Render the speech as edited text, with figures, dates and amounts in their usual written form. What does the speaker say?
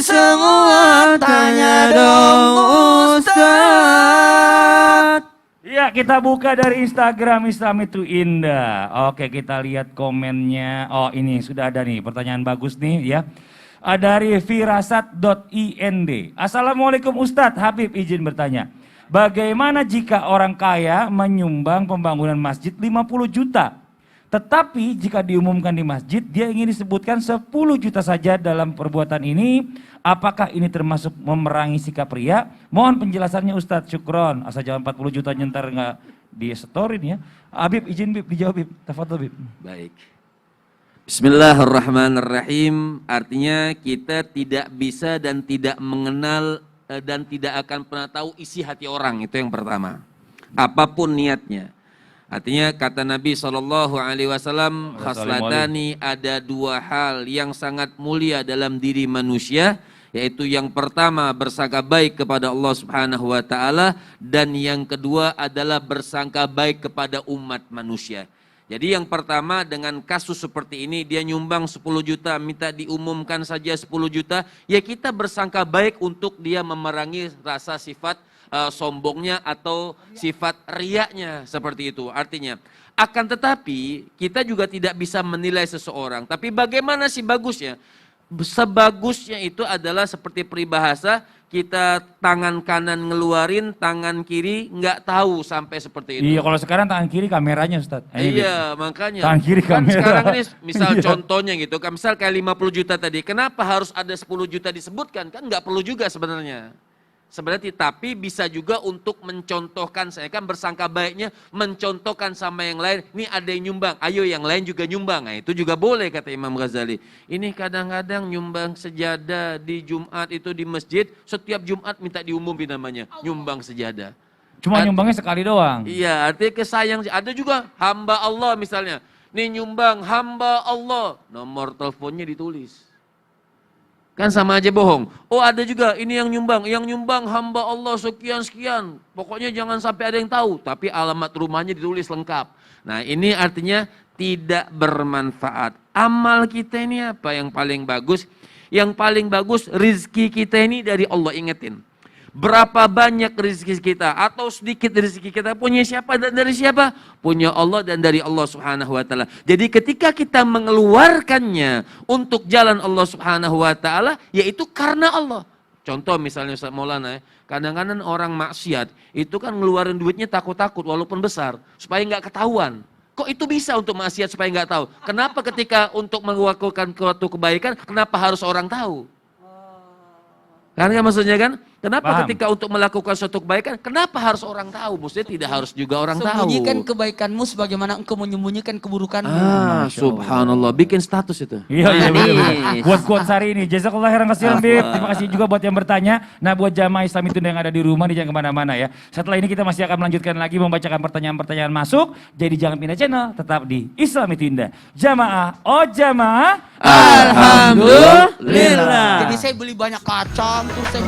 semua, tanya dong Ustaz. Ya, kita buka dari Instagram Islam itu Indah. Oke, kita lihat komennya. Oh, ini sudah ada nih, pertanyaan bagus nih ya. Dari firasat.ind. Assalamualaikum Ustadz, Habib izin bertanya. Bagaimana jika orang kaya menyumbang pembangunan masjid 50 juta? Tetapi jika diumumkan di masjid, dia ingin disebutkan 10 juta saja dalam perbuatan ini. Apakah ini termasuk memerangi sikap ria? Mohon penjelasannya Ustadz, syukron. Asal jangan 40 juta nyentar nggak di-storin ya. Habib izin Bib, dijawab Bib. Tafadhol Bib. Baik. Bismillahirrahmanirrahim. Artinya kita tidak bisa dan tidak mengenal dan tidak akan pernah tahu isi hati orang. Itu yang pertama. Apapun niatnya. Artinya kata Nabi SAW, khaslatani, ada dua hal yang sangat mulia dalam diri manusia, yaitu yang pertama bersangka baik kepada Allah Subhanahu wa taala, dan yang kedua adalah bersangka baik kepada umat manusia. Jadi yang pertama dengan kasus seperti ini, dia nyumbang 10 juta, minta diumumkan saja 10 juta, ya kita bersangka baik untuk dia memerangi rasa sifat sombongnya atau sifat riaknya seperti itu. Artinya, akan tetapi kita juga tidak bisa menilai seseorang. Tapi bagaimana sih bagusnya? Sebagusnya itu adalah seperti peribahasa, kita tangan kanan ngeluarin, tangan kiri nggak tahu sampai seperti itu. Iya, kalau sekarang tangan kiri kameranya Ustadz. Iya, makanya. Tangan kiri kan kamera. sekarang ini misal Iya. contohnya gitu, kan misal kayak 50 juta tadi, kenapa harus ada 10 juta disebutkan? Kan nggak perlu juga sebenarnya. Sebenarnya tapi bisa juga untuk mencontohkan, saya kan bersangka baiknya mencontohkan sama yang lain, ini ada yang nyumbang, ayo yang lain juga nyumbang. Nah, itu juga boleh kata Imam Ghazali. Ini kadang-kadang nyumbang sejadah di Jumat itu di masjid, setiap Jumat minta diumumin namanya, nyumbang sejadah. Cuma nyumbangnya sekali doang. Iya, artinya kesayang. Ada juga hamba Allah misalnya, nih nyumbang hamba Allah, nomor teleponnya ditulis. Kan sama aja bohong. Oh ada juga ini yang nyumbang hamba Allah sekian-sekian. Pokoknya jangan sampai ada yang tahu. Tapi alamat rumahnya ditulis lengkap. Nah ini artinya tidak bermanfaat. Amal kita ini apa yang paling bagus? Yang paling bagus rizki kita ini dari Allah, ingetin. Berapa banyak rezeki kita atau sedikit rezeki kita punya siapa dan dari siapa? Punya Allah dan dari Allah Subhanahu wa taala. Jadi ketika kita mengeluarkannya untuk jalan Allah Subhanahu wa taala, yaitu karena Allah. Contoh misalnya Ustaz Maulana, kadang-kadang orang maksiat itu kan ngeluarin duitnya takut-takut walaupun besar supaya nggak ketahuan. Kok itu bisa untuk maksiat supaya nggak tahu? Kenapa ketika untuk melakukan suatu kebaikan, kenapa harus orang tahu? Karena maksudnya kan, kenapa ketika untuk melakukan suatu kebaikan, kenapa harus orang tahu? Maksudnya tidak harus juga orang tahu. Sembunyikan kebaikanmu sebagaimana engkau menyembunyikan keburukanmu. Subhanallah, bikin status itu. Iya, buat quotes hari ini. Jazakallah khairan katsiran Bib. Terima kasih juga buat yang bertanya. Nah, buat jamaah Islam itu yang ada di rumah, nih jangan kemana-mana ya. Setelah ini kita masih akan melanjutkan lagi membacakan pertanyaan-pertanyaan masuk. Jadi jangan pindah channel, tetap di Islam itu Indah. Jamaah, oh jamaah. Alhamdulillah. Jadi saya beli banyak kacang, terus saya